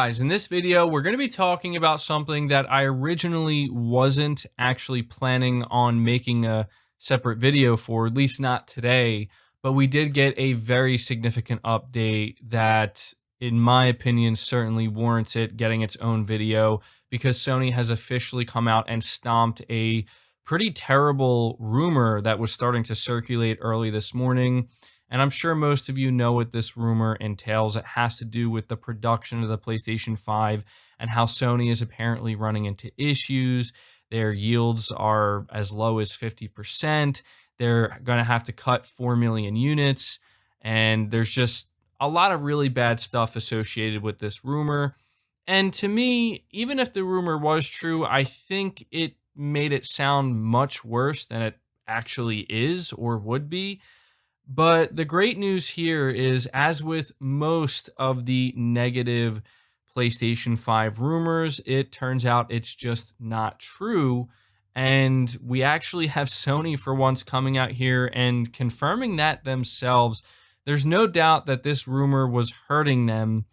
guys, in this video, we're going to be talking about something that I originally wasn't actually planning on making a separate video for, at least not today, but we did get a very significant update that, in my opinion, certainly warrants it getting its own video because Sony has officially come out and stomped a pretty terrible rumor that was starting to circulate early this morning. And I'm sure most of you know what this rumor entails. It has to do with the production of the PlayStation 5 and how Sony is apparently running into issues. Their yields are as low as 50%. They're going to have to cut 4 million units. And there's just a lot of really bad stuff associated with this rumor. And to me, even if the rumor was true, I think it made it sound much worse than it actually is or would be. But the great news here is, as with most of the negative PlayStation 5 rumors, it turns out it's just not true. And we actually have Sony for once coming out here and confirming that themselves. There's no doubt that this rumor was hurting them.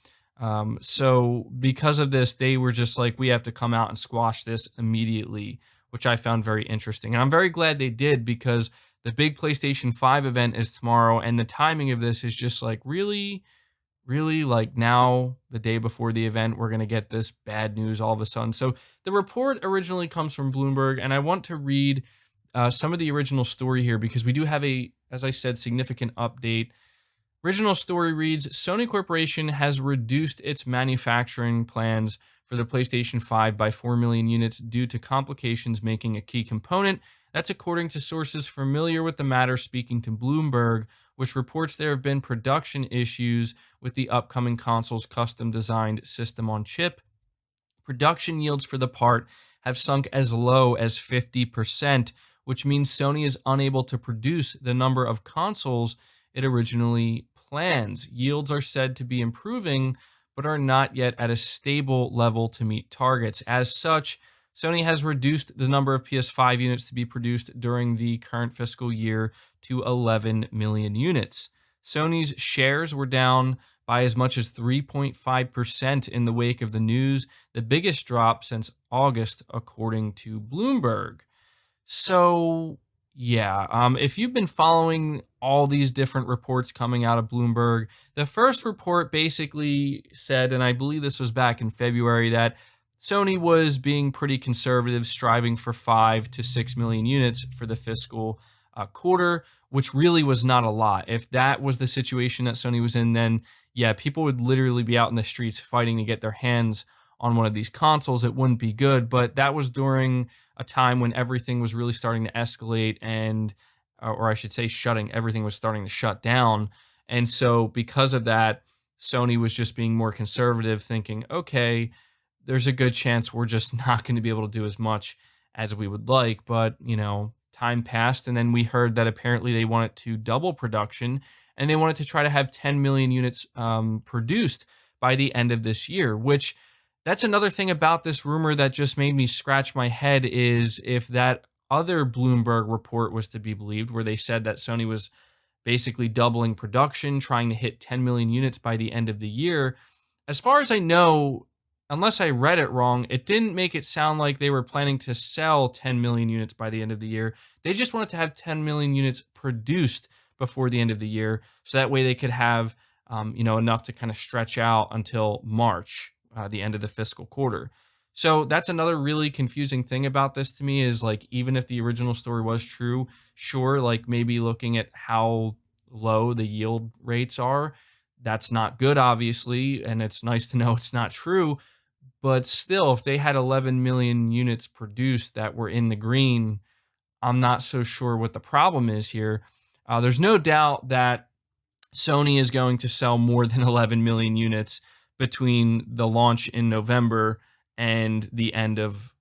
So because of this, they were just like, we have to come out and squash this immediately, which I found very interesting. And I'm very glad they did, because the big PlayStation 5 event is tomorrow, and the timing of this is just like really, really like now, the day before the event, we're going to get this bad news all of a sudden. So the report originally comes from Bloomberg, and I want to read some of the original story here because we do have a, as I said, significant update. Original story reads, Sony Corporation has reduced its manufacturing plans for the PlayStation 5 by 4 million units due to complications making a key component. That's according to sources familiar with the matter speaking to Bloomberg, which reports there have been production issues with the upcoming console's custom-designed system-on-chip. Production yields for the part have sunk as low as 50%, which means Sony is unable to produce the number of consoles it originally plans. Yields are said to be improving, but are not yet at a stable level to meet targets. As such, Sony has reduced the number of PS5 units to be produced during the current fiscal year to 11 million units. Sony's shares were down by as much as 3.5% in the wake of the news, the biggest drop since August, according to Bloomberg. So, yeah, if you've been following all these different reports coming out of Bloomberg, the first report basically said, and I believe this was back in February, that Sony was being pretty conservative, striving for 5 to 6 million units for the fiscal quarter, which really was not a lot. If that was the situation that Sony was in, then yeah, people would literally be out in the streets fighting to get their hands on one of these consoles. It wouldn't be good, but that was during a time when everything was really starting to escalate and, or I should say everything was starting to shut down. And so because of that, Sony was just being more conservative, thinking, okay, there's a good chance we're just not going to be able to do as much as we would like. But, you know, time passed, and then we heard that apparently they wanted to double production, and they wanted to try to have 10 million units produced by the end of this year, which that's another thing about this rumor that just made me scratch my head, is if that other Bloomberg report was to be believed, where they said that Sony was basically doubling production, trying to hit 10 million units by the end of the year. As far as I know, unless I read it wrong, it didn't make it sound like they were planning to sell 10 million units by the end of the year. They just wanted to have 10 million units produced before the end of the year, so that way they could have, enough to kind of stretch out until March, the end of the fiscal quarter. So that's another really confusing thing about this to me, is like, even if the original story was true, sure, like maybe looking at how low the yield rates are, that's not good, obviously, and it's nice to know it's not true. But still, if they had 11 million units produced that were in the green, I'm not so sure what the problem is here. There's no doubt that Sony is going to sell more than 11 million units between the launch in November and the end of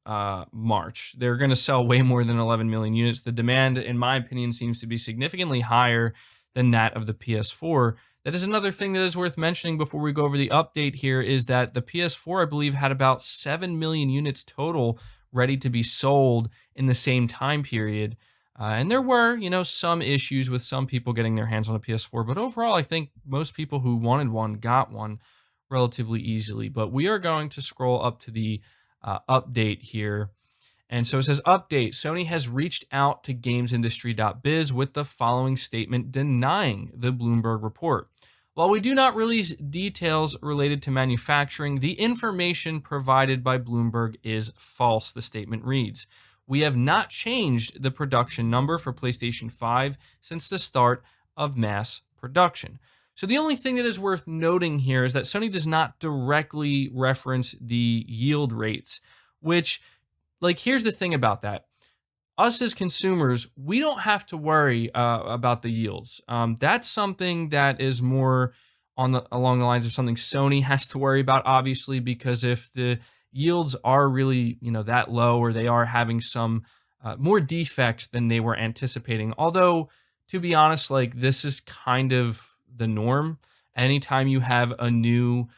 March. They're going to sell way more than 11 million units. The demand, in my opinion, seems to be significantly higher than that of the PS4. That is another thing that is worth mentioning before we go over the update here, is that the PS4, I believe, had about 7 million units total ready to be sold in the same time period. And there were, some issues with some people getting their hands on a PS4, but overall, I think most people who wanted one got one. relatively easily. But we are going to scroll up to the update here. And so it says, update, Sony has reached out to gamesindustry.biz with the following statement denying the Bloomberg report. While we do not release details related to manufacturing, the information provided by Bloomberg is false, the statement reads. We have not changed the production number for PlayStation 5 since the start of mass production. So the only thing that is worth noting here is that Sony does not directly reference the yield rates, which, like, here's the thing about that. Us as consumers, we don't have to worry about the yields. That's something that is more along the lines of something Sony has to worry about, obviously, because if the yields are really, that low, or they are having some more defects than they were anticipating. Although, to be honest, like, this is kind of the norm. Anytime you have a new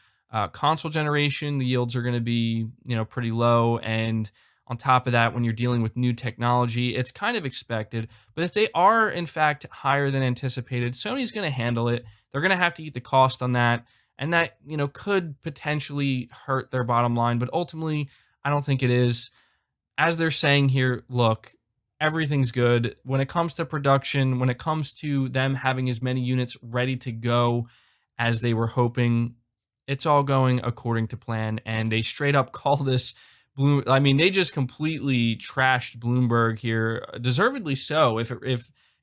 console generation, the yields are going to be, pretty low, and on top of that, when you're dealing with new technology, it's kind of expected. But if they are, in fact, higher than anticipated, Sony's going to handle it. They're going to have to eat the cost on that. And that, could potentially hurt their bottom line. But ultimately, I don't think it is. As they're saying here, look, everything's good. When it comes to production, when it comes to them having as many units ready to go as they were hoping, it's all going according to plan. And they straight up call this they just completely trashed Bloomberg here, deservedly so. If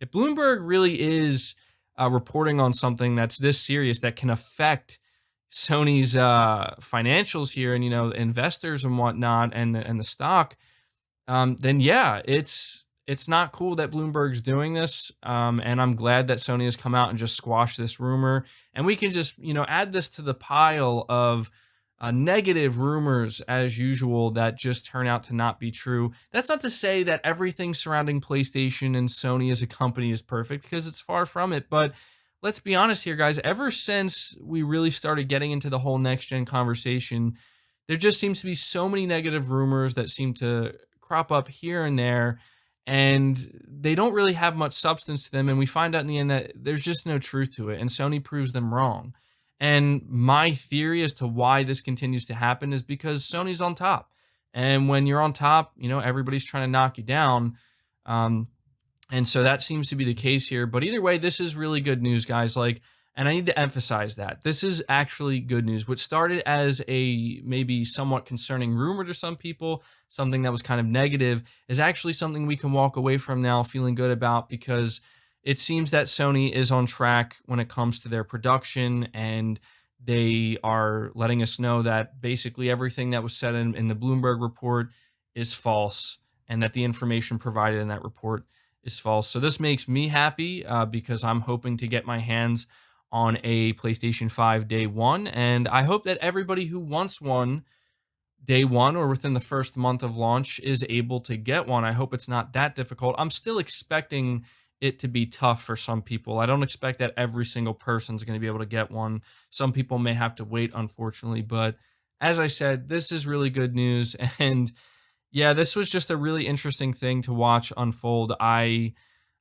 Bloomberg really is reporting on something that's this serious that can affect Sony's financials here, and investors and whatnot, and the stock, then yeah, it's not cool that Bloomberg's doing this. And I'm glad that Sony has come out and just squashed this rumor, and we can just add this to the pile of negative rumors as usual that just turn out to not be true. That's not to say that everything surrounding PlayStation and Sony as a company is perfect, because it's far from it. But let's be honest here, guys. Ever since we really started getting into the whole next-gen conversation, there just seems to be so many negative rumors that seem to crop up here and there, and they don't really have much substance to them. And we find out in the end that there's just no truth to it, and Sony proves them wrong. And my theory as to why this continues to happen is because Sony's on top. And when you're on top, everybody's trying to knock you down. And so that seems to be the case here. But either way, this is really good news, guys. And I need to emphasize that. This is actually good news. What started as a maybe somewhat concerning rumor to some people, something that was kind of negative, is actually something we can walk away from now feeling good about, because it seems that Sony is on track when it comes to their production, and they are letting us know that basically everything that was said in the Bloomberg report is false, and that the information provided in that report is false. So this makes me happy because I'm hoping to get my hands on a PlayStation 5 day one, and I hope that everybody who wants one day one or within the first month of launch is able to get one. I hope it's not that difficult. I'm still expecting it to be tough for some people. I don't expect that every single person's going to be able to get one. Some people may have to wait, unfortunately. But as I said, this is really good news. And yeah, this was just a really interesting thing to watch unfold. I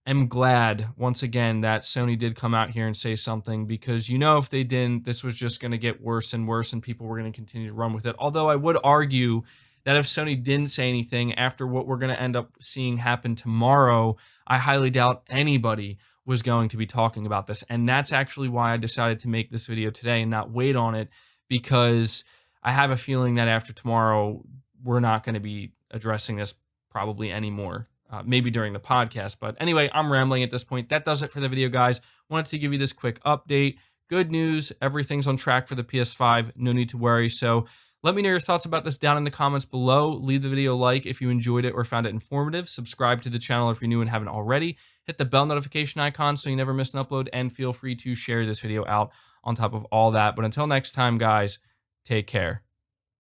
am glad, once again, that Sony did come out here and say something, because if they didn't, this was just going to get worse and worse, and people were going to continue to run with it. Although I would argue that if Sony didn't say anything after what we're going to end up seeing happen tomorrow, I highly doubt anybody was going to be talking about this. And that's actually why I decided to make this video today and not wait on it, because I have a feeling that after tomorrow, we're not going to be addressing this probably anymore. Maybe during the podcast. But anyway, I'm rambling at this point. That does it for the video, guys. Wanted to give you this quick update. Good news. Everything's on track for the PS5. No need to worry. So let me know your thoughts about this down in the comments below. Leave the video a like if you enjoyed it or found it informative. Subscribe to the channel if you're new and haven't already. Hit the bell notification icon so you never miss an upload. And feel free to share this video out on top of all that. But until next time, guys, take care.